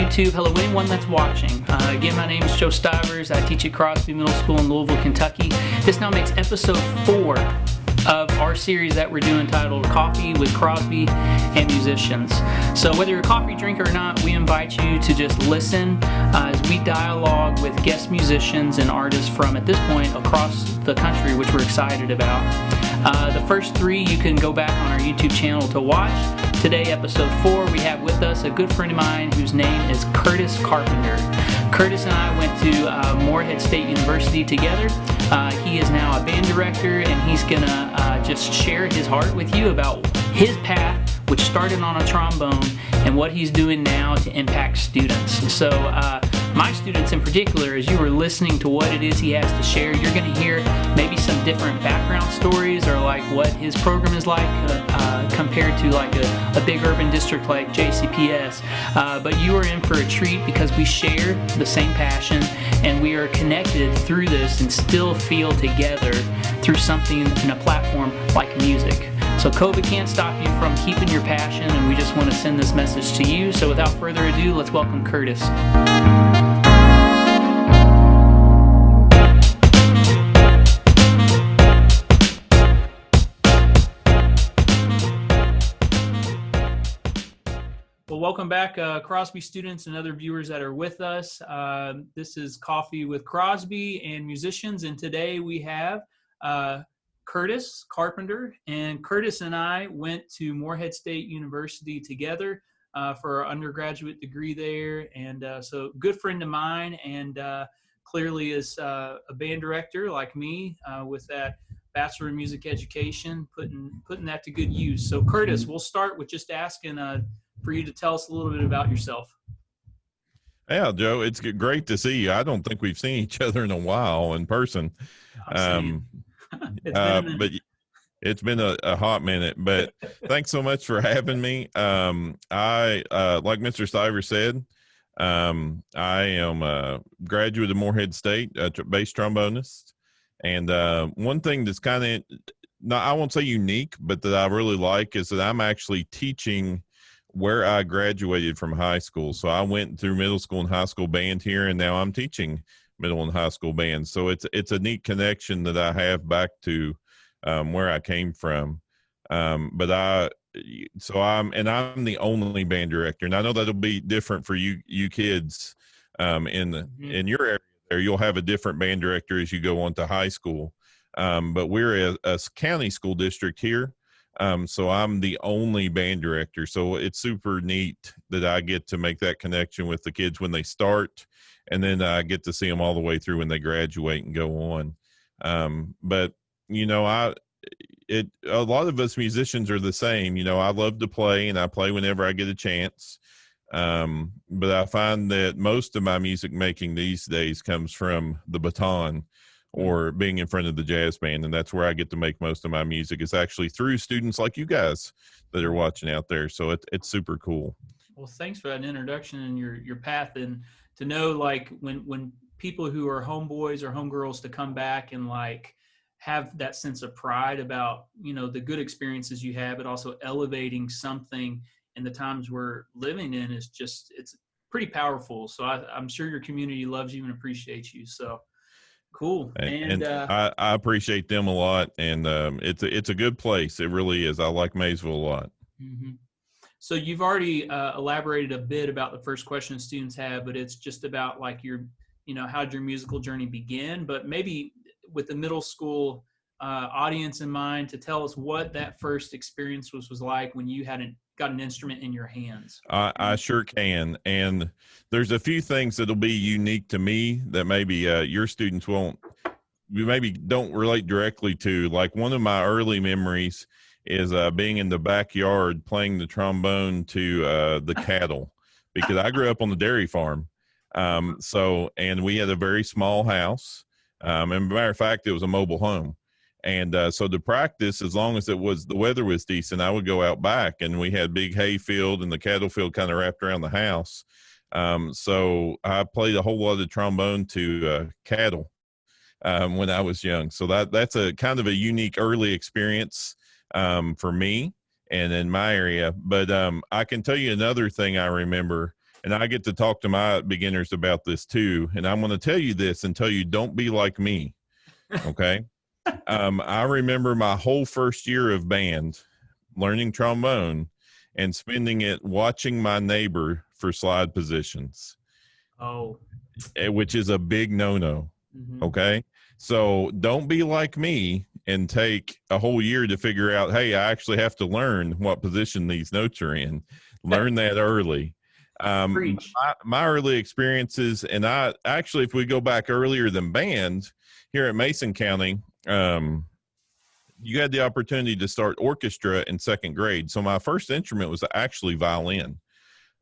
YouTube. Hello, anyone that's watching. Again, my name is Joe Stivers. I teach at Crosby Middle School in Louisville, Kentucky. This now makes episode 4 of our series that we're doing titled Coffee with Crosby and Musicians. So whether you're a coffee drinker or not, we invite you to just listen as we dialogue with guest musicians and artists from, at this point, across the country, which we're excited about. The first 3 you can go back on our YouTube channel to watch. Today, episode 4, we have with us a good friend of mine whose name is Kurtis Carpenter. Kurtis and I went to Morehead State University together. He is now a band director, and he's going to just share his heart with you about his path, which started on a trombone, and what he's doing now to impact students. So my students in particular, as you were listening to what it is he has to share, you're going to hear maybe some different background stories or like what his program is like compared to like a big urban district like JCPS. But you are in for a treat because we share the same passion and we are connected through this and still feel together through something in a platform like music. So COVID can't stop you from keeping your passion, and we just want to send this message to you. So without further ado, let's welcome Kurtis. Well, welcome back, Crosby students and other viewers that are with us. This is Coffee with Crosby and Musicians, and today we have Kurtis Carpenter. And Kurtis and I went to Morehead State University together for our undergraduate degree there. And so good friend of mine, and clearly is a band director like me with that Bachelor in Music Education, putting that to good use. So Kurtis, we'll start with just asking for you to tell us a little bit about yourself. Yeah, Joe, it's great to see you. I don't think we've seen each other in a while in person. But it's been a hot minute, but thanks so much for having me. I like Mr. Stiver said, I am a graduate of Morehead State, bass trombonist. And one thing that's kind of, I won't say unique, but that I really like is that I'm actually teaching where I graduated from high school. So I went through middle school and high school band here, and now I'm teaching middle and high school band. So it's a neat connection that I have back to where I came from. I'm the only band director, and I know that'll be different for you kids in your area. There, you'll have a different band director as you go on to high school. But we're a county school district here. So I'm the only band director. So it's super neat that I get to make that connection with the kids when they start, and then I get to see them all the way through when they graduate and go on. But you know, a lot of us musicians are the same. You know, I love to play, and I play whenever I get a chance. But I find that most of my music making these days comes from the baton or being in front of the jazz band. And that's where I get to make most of my music, is actually through students like you guys that are watching out there. So it's super cool. Well, thanks for that introduction and your path, and to know like when people who are homeboys or homegirls to come back and like have that sense of pride about, you know, the good experiences you have, but also elevating something in the times we're living in is just, it's pretty powerful. So I'm sure your community loves you and appreciates you. So cool. And I appreciate them a lot. And it's a good place. It really is. I like Maysville a lot. Mm-hmm. So you've already elaborated a bit about the first question students have, but it's just about like how'd your musical journey begin? But maybe with the middle school audience in mind, to tell us what that first experience was like when you hadn't got an instrument in your hands. I sure can. And there's a few things that'll be unique to me that maybe your students don't relate directly to. Like one of my early memories is being in the backyard playing the trombone to the cattle, because I grew up on the dairy farm. And we had a very small house. And as a matter of fact, it was a mobile home. And so to practice, as long as the weather was decent, I would go out back, and we had big hay field and the cattle field kind of wrapped around the house. So I played a whole lot of trombone to cattle when I was young. So that's a kind of a unique early experience for me and in my area. But I can tell you another thing I remember and I get to talk to my beginners about this too. And I'm going to tell you this and tell you, don't be like me. Okay. I remember my whole first year of band learning trombone and spending it watching my neighbor for slide positions. Oh, Which is a big no-no. Mm-hmm. Okay. So don't be like me and take a whole year to figure out, hey, I actually have to learn what position these notes are in. Learn that early. My early experiences, and I actually, if we go back earlier than band here at Mason County, you had the opportunity to start orchestra in second grade. So my first instrument was actually violin.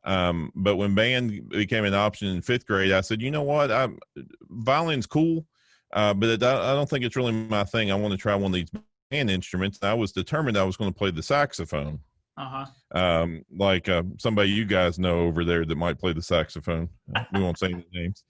But when band became an option in fifth grade, I said, you know what, violin's cool, but I don't think it's really my thing. I want to try one of these band instruments. And I was determined I was going to play the saxophone. Like somebody you guys know over there that might play the saxophone. We won't say any names.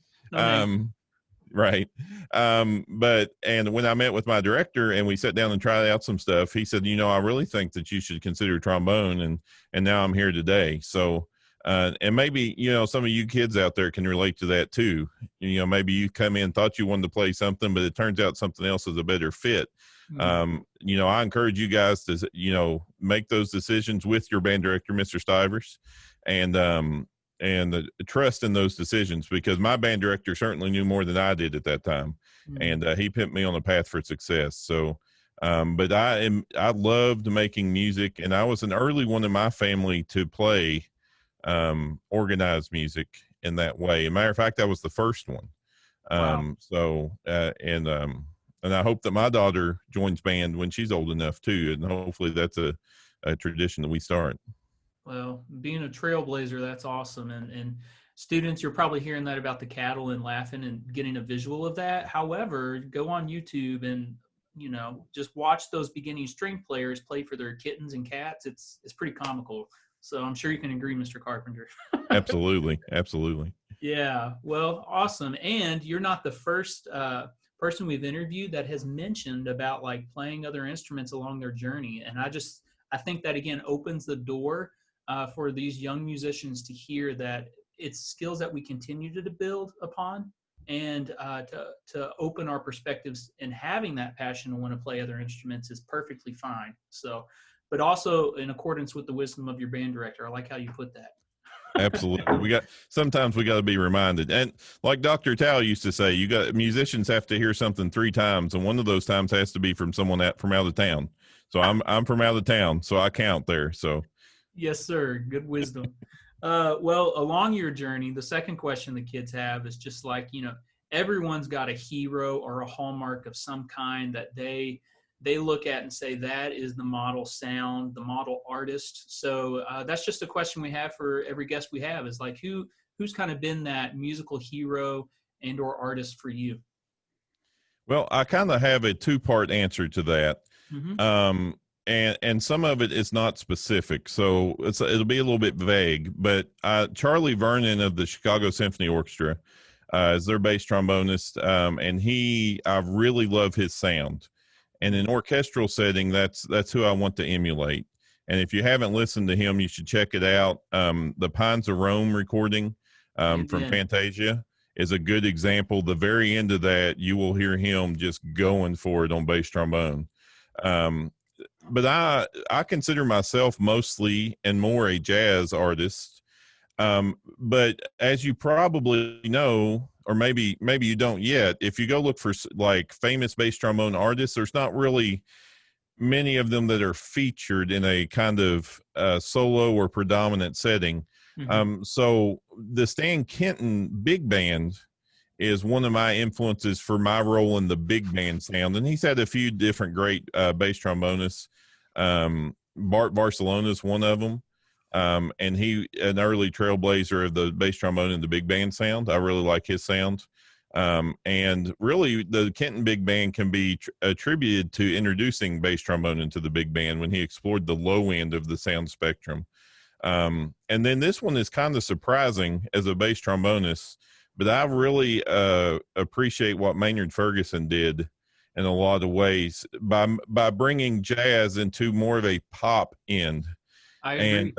Right. But when I met with my director and we sat down and tried out some stuff, he said, you know, I really think that you should consider trombone. And now I'm here today. So, and maybe, you know, some of you kids out there can relate to that too. You know, maybe you come in, thought you wanted to play something, but it turns out something else is a better fit. Mm-hmm. You know, I encourage you guys to, you know, make those decisions with your band director, Mr. Stivers, and trust in those decisions, because my band director certainly knew more than I did at that time. Mm-hmm. And he put me on a path for success. So, but I loved making music, and I was an early one in my family to play organized music in that way. As a matter of fact, I was the first one. Wow. So, and I hope that my daughter joins band when she's old enough too. And hopefully that's a tradition that we start. Well, being a trailblazer, that's awesome. And students, you're probably hearing that about the cattle and laughing and getting a visual of that. However, go on YouTube and, you know, just watch those beginning string players play for their kittens and cats. It's pretty comical. So I'm sure you can agree, Mr. Carpenter. Absolutely. Absolutely. Yeah. Well, awesome. And you're not the first person we've interviewed that has mentioned about like playing other instruments along their journey. And I think that again opens the door for these young musicians to hear that it's skills that we continue to build upon, and to open our perspectives, and having that passion to want to play other instruments is perfectly fine. So, but also in accordance with the wisdom of your band director. I like how you put that. Absolutely. Sometimes we got to be reminded. And like Dr. Tao used to say, musicians have to hear something 3 times. And one of those times has to be from someone from out of town. So I'm from out of town, so I count there. So yes, sir. Good wisdom. Well, along your journey, the second question the kids have is just like, you know, everyone's got a hero or a hallmark of some kind that they look at and say that is the model sound, the model artist. So that's just a question we have for every guest we have, is like who's kind of been that musical hero and or artist for you? Well, I kind of have a 2-part answer to that. Mm-hmm. And some of it is not specific, so it'll be a little bit vague. But Charlie Vernon of the Chicago Symphony Orchestra is their bass trombonist, and I really love his sound. And in orchestral setting, that's who I want to emulate. And if you haven't listened to him, you should check it out. The Pines of Rome recording from Fantasia is a good example. The very end of that, you will hear him just going for it on bass trombone. But I consider myself mostly and more a jazz artist. But as you probably know, or maybe you don't yet, if you go look for like famous bass trombone artists, there's not really many of them that are featured in a kind of solo or predominant setting. Mm-hmm. So the Stan Kenton big band is one of my influences for my role in the big band sound. And he's had a few different great bass trombonists. Bart Barcelona is one of them. And an early trailblazer of the bass trombone and the big band sound. I really like his sound. And really the Kenton big band can be attributed to introducing bass trombone into the big band when he explored the low end of the sound spectrum. And then this one is kind of surprising as a bass trombonist, but I really appreciate what Maynard Ferguson did in a lot of ways by bringing jazz into more of a pop end. I agree.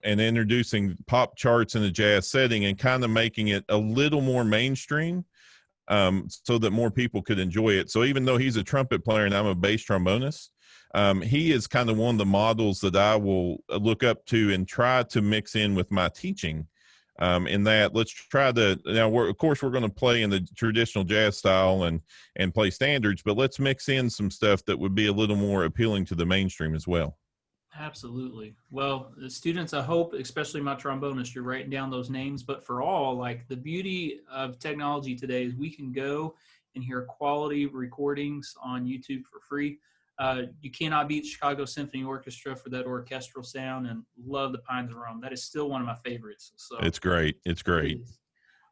And introducing pop charts in a jazz setting and kind of making it a little more mainstream, so that more people could enjoy it. So even though he's a trumpet player and I'm a bass trombonist, he is kind of one of the models that I will look up to and try to mix in with my teaching. In that, let's try to, now of course we're going to play in the traditional jazz style and play standards, but let's mix in some stuff that would be a little more appealing to the mainstream as well. Absolutely. Well, the students, I hope, especially my trombonist, you're writing down those names. But for all, like, the beauty of technology today is we can go and hear quality recordings on YouTube for free. You cannot beat Chicago Symphony Orchestra for that orchestral sound, and love the Pines of Rome. That is still one of my favorites. So it's great. It's great.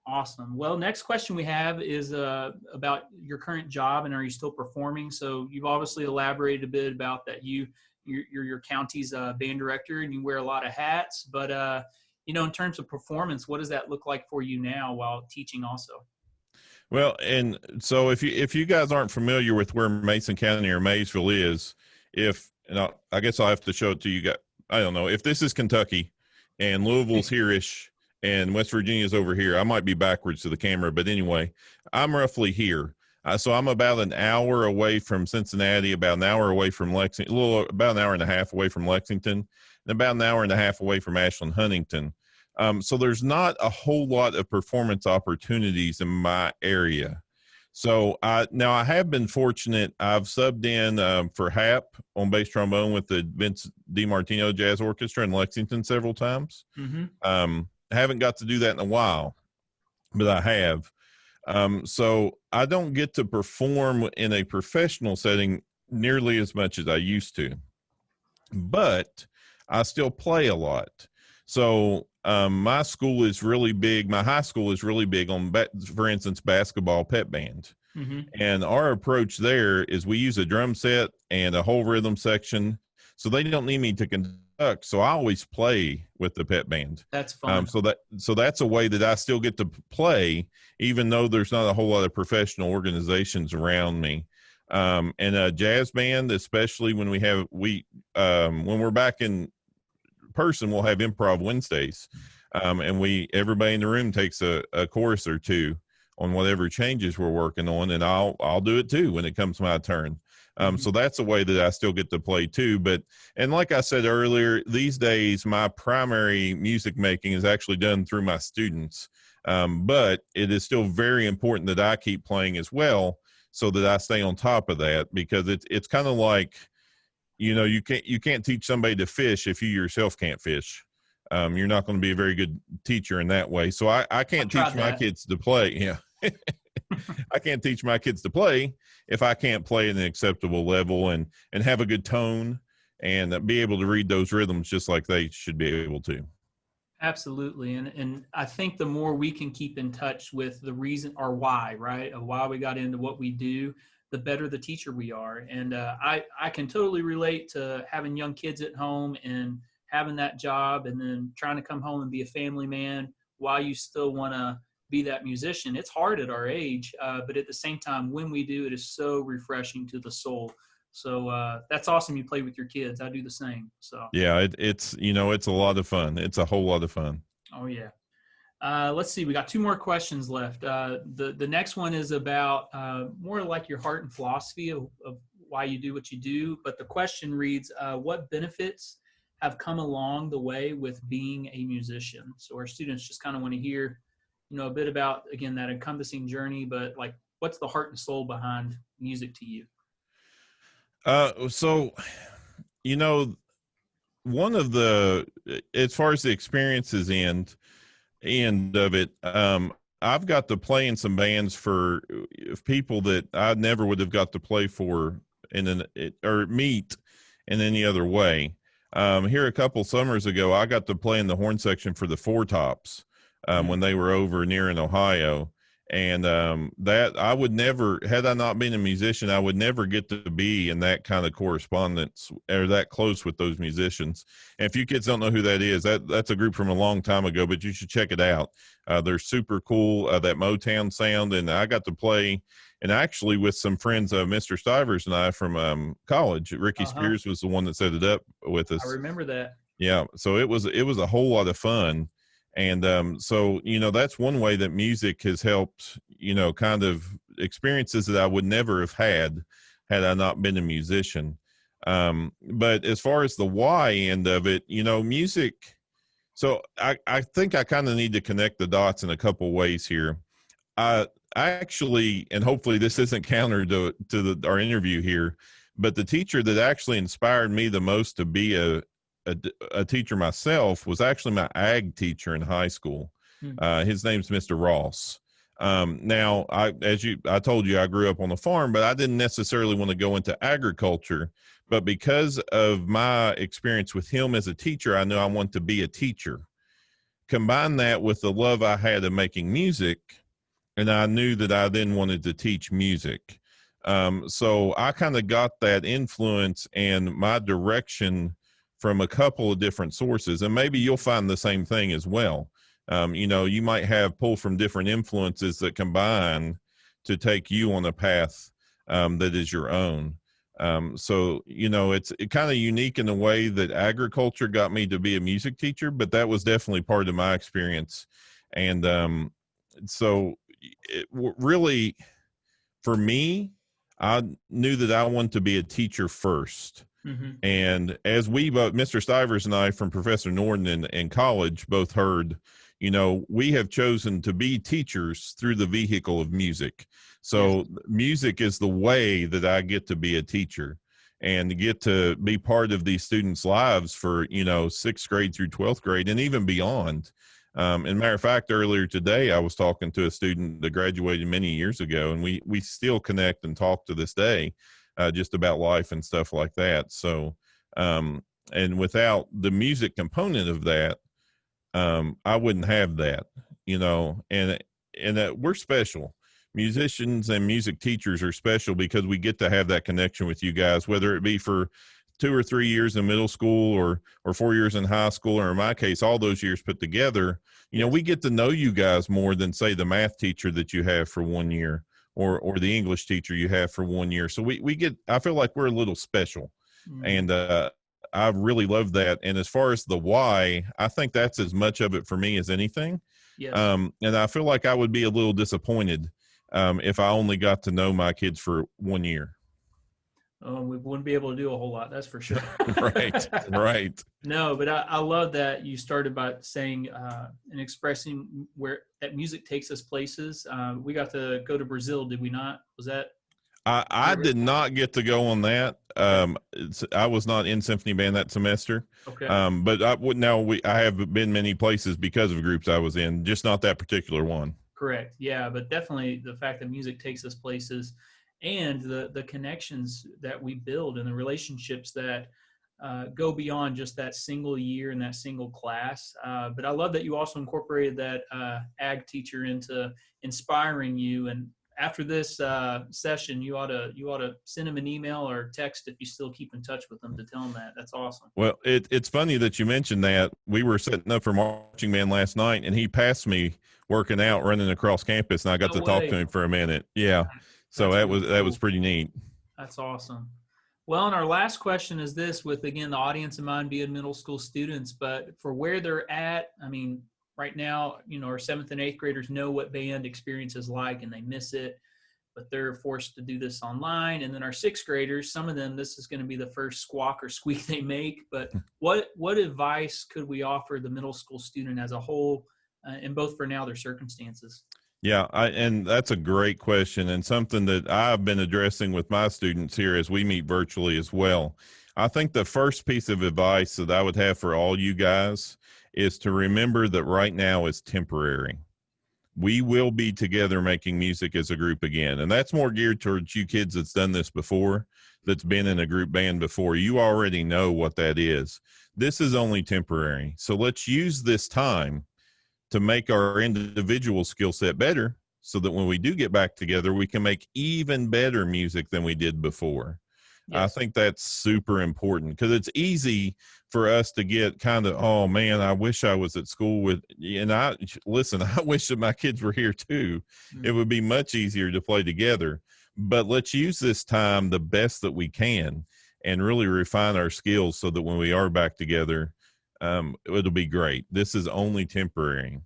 Awesome. Well, next question we have is about your current job, and are you still performing? So you've obviously elaborated a bit about that. You're your county's band director, and you wear a lot of hats. But in terms of performance, what does that look like for you now while teaching also? Well, and so if you guys aren't familiar with where Mason County or Maysville is, I guess I'll have to show it to you guys. I don't know if this is Kentucky, and Louisville's here-ish, and West Virginia's over here. I might be backwards to the camera, but anyway, I'm roughly here. So I'm about an hour away from Cincinnati, about an hour away from Lexington, about an hour and a half away from Lexington, and about an hour and a half away from Ashland, Huntington. So there's not a whole lot of performance opportunities in my area. So I have been fortunate. I've subbed in for Hap on bass trombone with the Vince DiMartino Jazz Orchestra in Lexington several times. Mm-hmm. I haven't got to do that in a while, but I have. So I don't get to perform in a professional setting nearly as much as I used to, but I still play a lot. So my school is really big. My high school is really big on, for instance, basketball pep band. Mm-hmm. And our approach there is we use a drum set and a whole rhythm section. So they don't need me to conduct. So I always play with the pep band. That's fun. So that's a way that I still get to play, even though there's not a whole lot of professional organizations around me. And a jazz band, especially when when we're back in person, we'll have improv Wednesdays. And everybody in the room takes a course or two on whatever changes we're working on. And I'll do it too when it comes my turn. So that's a way that I still get to play too. And like I said earlier, these days, my primary music making is actually done through my students. But it is still very important that I keep playing as well, so that I stay on top of that, because it's kind of like, you can't teach somebody to fish if you yourself can't fish. You're not going to be a very good teacher in that way. So I can't teach my kids to play. Yeah. I can't teach my kids to play if I can't play at an acceptable level and have a good tone and be able to read those rhythms just like they should be able to. Absolutely. And I think the more we can keep in touch with the reason or why, right, of why we got into what we do, the better the teacher we are. And I can totally relate to having young kids at home and having that job and then trying to come home and be a family man while you still want to be that musician. It's hard at our age, but at the same time, when we do, it is so refreshing to the soul. So that's awesome. You play with your kids. I do the same. So yeah, it's a lot of fun. It's a whole lot of fun. Oh yeah. Let's see. We got two more questions left. The next one is about more like your heart and philosophy of why you do what you do. But the question reads, what benefits have come along the way with being a musician? So our students just kind of want to hear, a bit about, again, that encompassing journey, but like, what's the heart and soul behind music to you? So, one of as far as the experiences end of it, I've got to play in some bands for people that I never would have got to play for or meet in any other way. Here a couple summers ago, I got to play in the horn section for the Four Tops when they were over near in Ohio. And that I would never, had I not been a musician, I would never get to be in that kind of correspondence or that close with those musicians. And if you kids don't know who that is, that's a group from a long time ago, but you should check it out. They're super cool, that Motown sound. And I got to play, and actually with some friends, Mr. Stivers and I from college. Ricky Spears was the one that set it up with us. I remember that. Yeah. So it was a whole lot of fun. And so, that's one way that music has helped, kind of experiences that I would never have had I not been a musician. But as far as the why end of it, music. So I think I kind of need to connect the dots in a couple ways here. I actually, and hopefully this isn't counter to our interview here, but the teacher that actually inspired me the most to be a teacher myself was actually my ag teacher in high school. His name's Mr. Ross. Now, I told you, I grew up on the farm, but I didn't necessarily want to go into agriculture. But because of my experience with him as a teacher, I knew I wanted to be a teacher. Combine that with the love I had of making music, and I knew that I then wanted to teach music. So I kind of got that influence and my direction from a couple of different sources, and maybe you'll find the same thing as well. You might have pull from different influences that combine to take you on a path that is your own. So it's kind of unique in the way that agriculture got me to be a music teacher, but that was definitely part of my experience. And so really, for me, I knew that I wanted to be a teacher first. And as we both, Mr. Stivers and I from Professor Norton in college, both heard, we have chosen to be teachers through the vehicle of music. So music is the way that I get to be a teacher and get to be part of these students' lives for, 6th grade through 12th grade and even beyond. And matter of fact, earlier today, I was talking to a student that graduated many years ago, and we still connect and talk to this day, just about life and stuff like that. So, and without the music component of that, I wouldn't have that, and we're special. Musicians and music teachers are special because we get to have that connection with you guys, whether it be for 2 or 3 years in middle school or 4 years in high school, or in my case, all those years put together. We get to know you guys more than, say, the math teacher that you have for 1 year or the English teacher you have for 1 year. So I feel like we're a little special. And I really love that. And as far as the why, I think that's as much of it for me as anything. Yes. And I feel like I would be a little disappointed if I only got to know my kids for 1 year. We wouldn't be able to do a whole lot, that's for sure. Right. No, but I love that you started by saying and expressing where that music takes us places. We got to go to Brazil, did we not? Was that? I did not get to go on that. I was not in symphony band that semester. Okay. But I have been many places because of groups I was in, just not that particular one. Correct. Yeah, but definitely the fact that music takes us places, and the connections that we build and the relationships that go beyond just that single year and that single class. But I love that you also incorporated that ag teacher into inspiring you. And after this session, you ought to send him an email or text if you still keep in touch with them to tell him that. That's awesome. Well, it's funny that you mentioned that. We were setting up for marching band last night, and he passed me working out, running across campus, and I got to talk to him for a minute. Yeah. So that was pretty neat. That's awesome. Well, and our last question is this, with, again, the audience in mind being middle school students, but for where they're at, I mean, right now, our 7th and 8th graders know what band experience is like and they miss it, but they're forced to do this online. And then our 6th graders, some of them, this is going to be the first squawk or squeak they make. But what advice could we offer the middle school student as a whole, and both for now, their circumstances? Yeah, and that's a great question, and something that I've been addressing with my students here as we meet virtually as well. I think the first piece of advice that I would have for all you guys is to remember that right now is temporary. We will be together making music as a group again, and that's more geared towards you kids that's done this before, that's been in a group band before. You already know what that is. This is only temporary, so let's use this time to make our individual skill set better so that when we do get back together, we can make even better music than we did before. Yes. I think that's super important because it's easy for us to get kind of, oh man, I wish I was at school with, and I wish that my kids were here too. Mm-hmm. It would be much easier to play together, but let's use this time the best that we can and really refine our skills so that when we are back together, it'll be great. This is only temporary.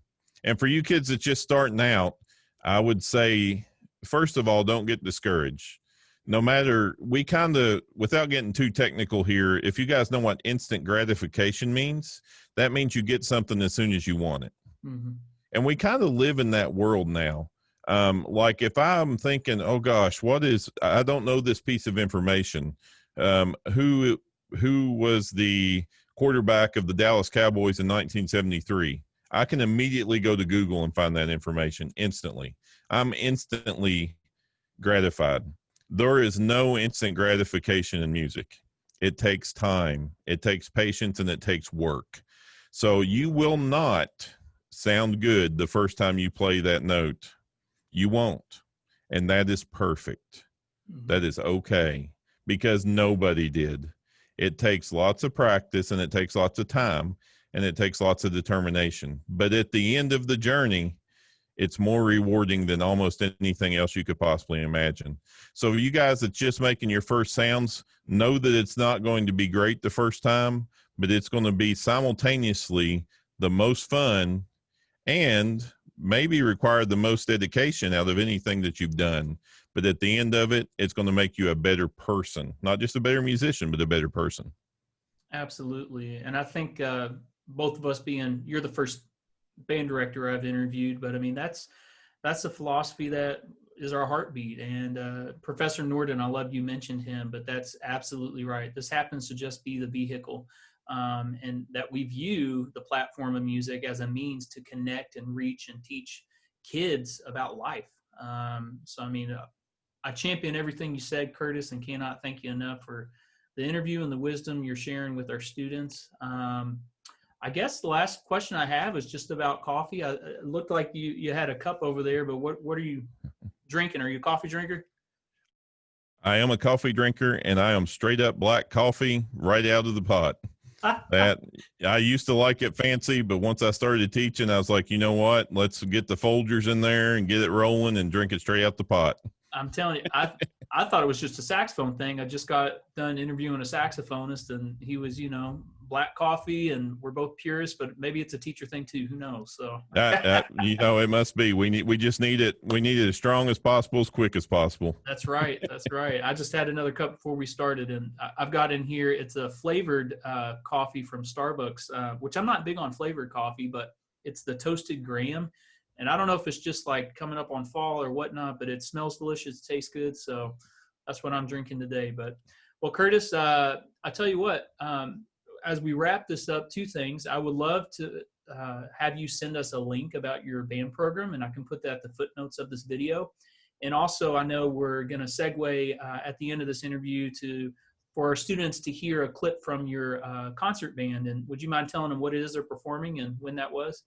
And for you kids that's just starting out, I would say, first of all, don't get discouraged. No matter, we kind of, without getting too technical here, if you guys know what instant gratification means, that means you get something as soon as you want it. Mm-hmm. And we kind of live in that world now. Like if I'm thinking, oh gosh, I don't know this piece of information. Who was the quarterback of the Dallas Cowboys in 1973? I can immediately go to Google and find that information instantly. I'm instantly gratified. There is no instant gratification in music. It takes time, it takes patience, and it takes work. So you will not sound good the first time you play that note. You won't. And that is perfect. Mm-hmm. That is okay, because nobody did. It takes lots of practice, and it takes lots of time, and it takes lots of determination. But at the end of the journey, it's more rewarding than almost anything else you could possibly imagine. So you guys that's just making your first sounds, know that it's not going to be great the first time, but it's going to be simultaneously the most fun and maybe require the most dedication out of anything that you've done. But at the end of it, it's going to make you a better person, not just a better musician, but a better person. Absolutely. And I think both of us you're the first band director I've interviewed, but I mean, that's the philosophy that is our heartbeat. And Professor Norden, I love you mentioned him, but that's absolutely right. This happens to just be the vehicle. And that we view the platform of music as a means to connect and reach and teach kids about life. So, I mean, I champion everything you said, Kurtis, and cannot thank you enough for the interview and the wisdom you're sharing with our students. I guess the last question I have is just about coffee. It looked like you had a cup over there, but what are you drinking? Are you a coffee drinker? I am a coffee drinker, and I am straight up black coffee right out of the pot. That I used to like it fancy, but once I started teaching, I was like, you know what? Let's get the Folgers in there and get it rolling and drink it straight out the pot. I'm telling you, I thought it was just a saxophone thing. I just got done interviewing a saxophonist, and he was, black coffee, and we're both purists, but maybe it's a teacher thing too. Who knows? So it must be. We just need it. We need it as strong as possible, as quick as possible. That's right. That's right. I just had another cup before we started, and I've got in here. It's a flavored coffee from Starbucks, which I'm not big on flavored coffee, but it's the toasted graham. And I don't know if it's just like coming up on fall or whatnot, but it smells delicious, tastes good. So that's what I'm drinking today. But well, Kurtis, I tell you what, as we wrap this up, two things. I would love to have you send us a link about your band program, and I can put that at the footnotes of this video. And also, I know we're going to segue at the end of this interview for our students to hear a clip from your concert band. And would you mind telling them what it is they're performing and when that was?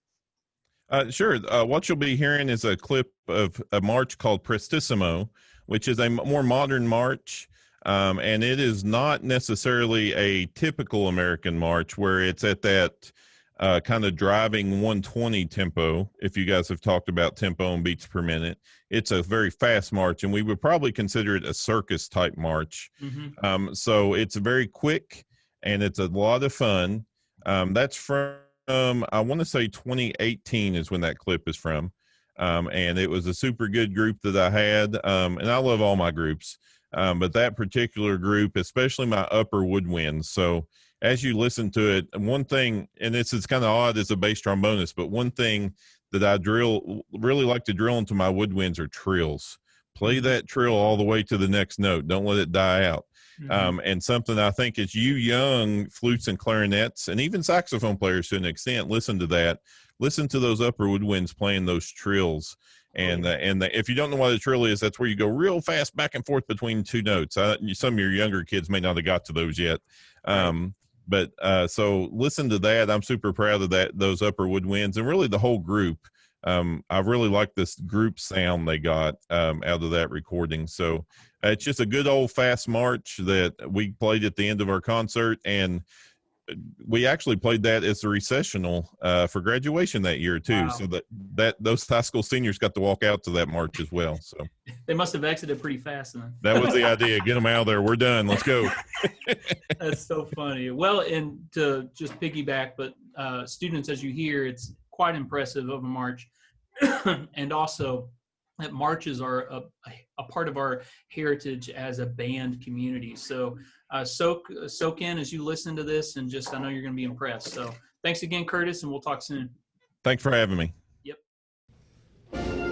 Sure. What you'll be hearing is a clip of a march called Prestissimo, which is a more modern march. And it is not necessarily a typical American march where it's at that kind of driving 120 tempo. If you guys have talked about tempo and beats per minute, it's a very fast march, and we would probably consider it a circus type march. Mm-hmm. So it's very quick, and it's a lot of fun. That's from, I want to say 2018 is when that clip is from. And it was a super good group that I had. And I love all my groups. But that particular group, especially my upper woodwinds. So as you listen to it, one thing, and this is kind of odd as a bass trombonist, but one thing that I really like to drill into my woodwinds are trills. Play that trill all the way to the next note. Don't let it die out. Mm-hmm. And something I think is you young flutes and clarinets, and even saxophone players to an extent, listen to that. Listen to those upper woodwinds playing those trills. And if you don't know what a trill is, that's where you go real fast back and forth between two notes. Some of your younger kids may not have got to those yet. But so listen to that. I'm super proud of those upper woodwinds, and really the whole group. I really like this group sound they got out of that recording. So it's just a good old fast march that we played at the end of our concert. And we actually played that as a recessional for graduation that year too. Wow. So that those high school seniors got to walk out to that march as well. So they must have exited pretty fast then. That was the idea. Get them out of there. We're done. Let's go. That's so funny. Well, and to just piggyback, but students, as you hear, it's quite impressive of a march. And also that marches are a part of our heritage as a band community. So soak in as you listen to this, and just, I know you're going to be impressed. So thanks again, Kurtis, and we'll talk soon. Thanks for having me. Yep.